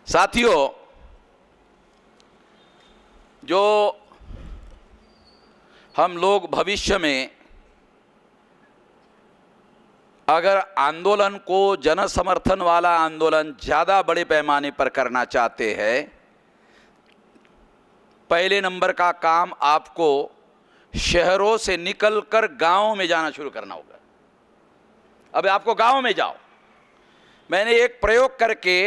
साथियों, जो हम लोग भविष्य में अगर आंदोलन को जन समर्थन वाला आंदोलन ज़्यादा बड़े पैमाने पर करना चाहते हैं, पहले नंबर का काम आपको शहरों से निकलकर गांवों में जाना शुरू करना होगा। अब आपको गांव में जाओ। मैंने एक प्रयोग करके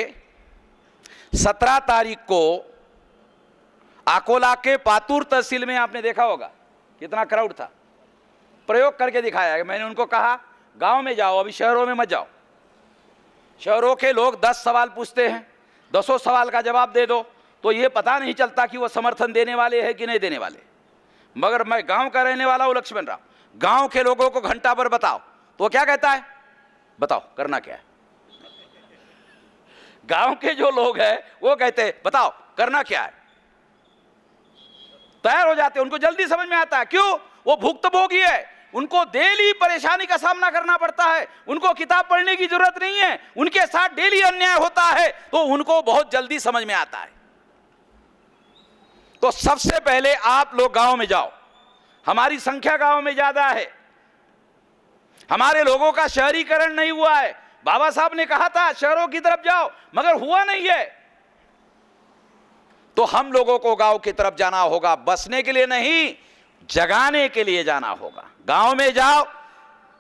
17 तारीख को अकोला के पातूर तहसील में आपने देखा होगा कितना क्राउड था, प्रयोग करके दिखाया है। मैंने उनको कहा गांव में जाओ, अभी शहरों में मत जाओ। शहरों के लोग 10 सवाल पूछते हैं, 10 सवाल का जवाब दे दो तो ये पता नहीं चलता कि वो समर्थन देने वाले हैं कि नहीं देने वाले। मगर मैं गांव का रहने वाला हूं लक्ष्मण राव, गांव के लोगों को घंटा भर बताओ तो वो क्या कहता है, बताओ करना क्या है। गांव के जो लोग हैं वो कहते हैं बताओ करना क्या है, तैयार हो जाते हैं। उनको जल्दी समझ में आता है, क्यों? वो भुक्तभोगी है, उनको डेली परेशानी का सामना करना पड़ता है, उनको किताब पढ़ने की जरूरत नहीं है, उनके साथ डेली अन्याय होता है तो उनको बहुत जल्दी समझ में आता है। तो सबसे पहले आप लोग गांव में जाओ। हमारी संख्या गांव में ज्यादा है, हमारे लोगों का शहरीकरण नहीं हुआ है। बाबा साहब ने कहा था शहरों की तरफ जाओ, मगर हुआ नहीं है। तो हम लोगों को गांव की तरफ जाना होगा, बसने के लिए नहीं, जगाने के लिए जाना होगा। गांव में जाओ,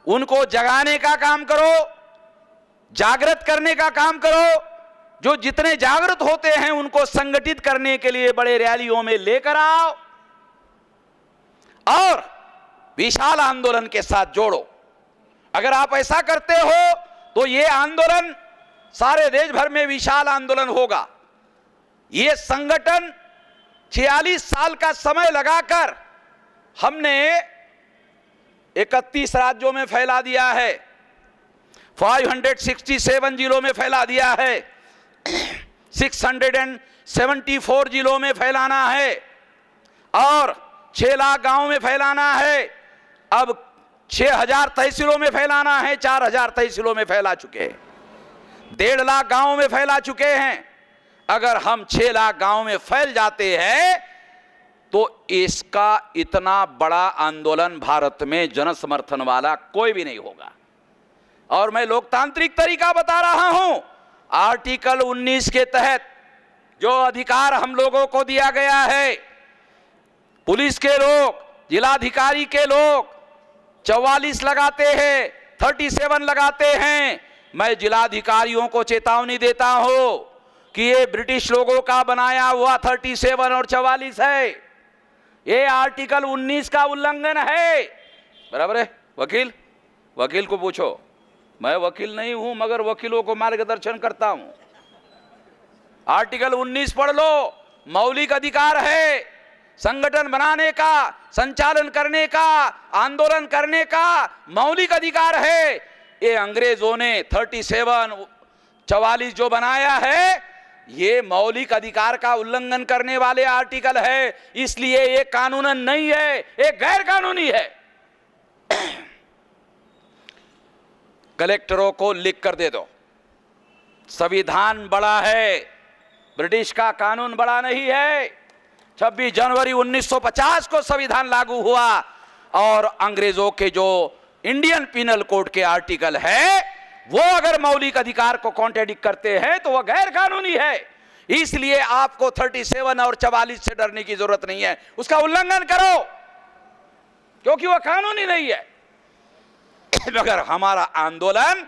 उनको जगाने का काम करो, जागृत करने का काम करो। जो जितने जागृत होते हैं उनको संगठित करने के लिए बड़े रैलियों में लेकर आओ और विशाल आंदोलन के साथ जोड़ो। अगर आप ऐसा करते हो तो ये आंदोलन सारे देश भर में विशाल आंदोलन होगा। ये संगठन 46 साल का समय लगाकर हमने 31 राज्यों में फैला दिया है, 567 जिलों में फैला दिया है, 674 जिलों में फैलाना है और 6 लाख गांव में फैलाना है। अब 6000 तहसीलों में फैलाना है, 4000 तहसीलों में फैला चुके हैं, 1.5 लाख गांवों में फैला चुके हैं। अगर हम 6 लाख गांव में फैल जाते हैं तो इसका इतना बड़ा आंदोलन भारत में जन समर्थन वाला कोई भी नहीं होगा। और मैं लोकतांत्रिक तरीका बता रहा हूं। आर्टिकल 19 के तहत जो अधिकार हम लोगों को दिया गया है, पुलिस के लोग, जिलाधिकारी के लोग 44 लगाते हैं, 37 लगाते हैं। मैं जिलाधिकारियों को चेतावनी देता हूं कि ये ब्रिटिश लोगों का बनाया हुआ 37 और 44 है, ये आर्टिकल 19 का उल्लंघन है। बराबर है? वकील को पूछो। मैं वकील नहीं हूं मगर वकीलों को मार्गदर्शन करता हूं। आर्टिकल 19 पढ़ लो, मौलिक अधिकार है, संगठन बनाने का, संचालन करने का, आंदोलन करने का मौलिक अधिकार है। ये अंग्रेजों ने 37 44 जो बनाया है, ये मौलिक अधिकार का उल्लंघन करने वाले आर्टिकल है, इसलिए ये कानूनन नहीं है, ये गैर कानूनी है। कलेक्टरों को लिख कर दे दो, संविधान बड़ा है, ब्रिटिश का कानून बड़ा नहीं है। 26 जनवरी 1950 को संविधान लागू हुआ और अंग्रेजों के जो इंडियन पिनल कोड के आर्टिकल है वो अगर मौलिक अधिकार को कॉन्ट्रडिक्ट करते हैं तो वह गैर कानूनी है। इसलिए आपको 37 और 44 से डरने की जरूरत नहीं है, उसका उल्लंघन करो क्योंकि वह कानूनी नहीं है। मगर हमारा आंदोलन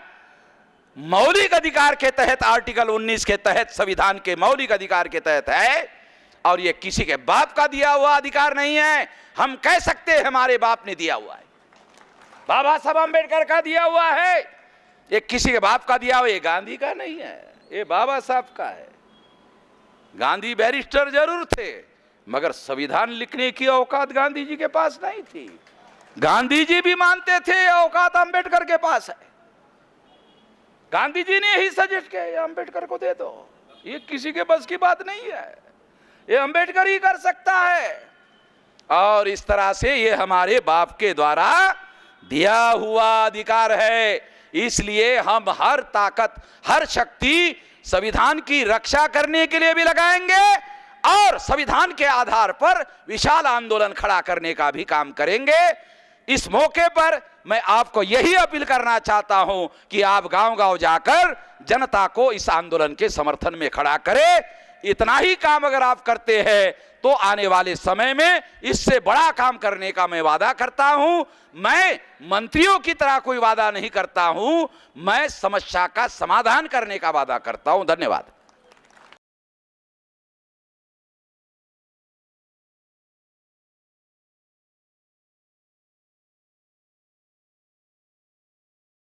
मौलिक अधिकार के तहत, आर्टिकल 19 के तहत, संविधान के मौलिक अधिकार के तहत है और यह किसी के बाप का दिया हुआ अधिकार नहीं है। हम कह सकते हैं हमारे बाप ने दिया हुआ है, बाबा साहब अम्बेडकर का दिया हुआ है, ये किसी के बाप का दिया हुआ, ये गांधी का नहीं है, ये बाबा साहब का है। गांधी बैरिस्टर जरूर थे मगर संविधान लिखने की औकात गांधी जी के पास नहीं थी। गांधी जी भी मानते थे औकात अम्बेडकर के पास है। गांधी जी ने ही सजेस्ट किया अम्बेडकर को दे दो, ये किसी के बस की बात नहीं है, ये अम्बेडकर ही कर सकता है। और इस तरह से ये हमारे बाप के द्वारा दिया हुआ अधिकार है, इसलिए हम हर ताकत, हर शक्ति संविधान की रक्षा करने के लिए भी लगाएंगे और संविधान के आधार पर विशाल आंदोलन खड़ा करने का भी काम करेंगे। इस मौके पर मैं आपको यही अपील करना चाहता हूं कि आप गांव-गांव जाकर जनता को इस आंदोलन के समर्थन में खड़ा करें। इतना ही काम अगर आप करते हैं तो आने वाले समय में इससे बड़ा काम करने का मैं वादा करता हूं। मैं मंत्रियों की तरह कोई वादा नहीं करता हूं, मैं समस्या का समाधान करने का वादा करता हूं। धन्यवाद।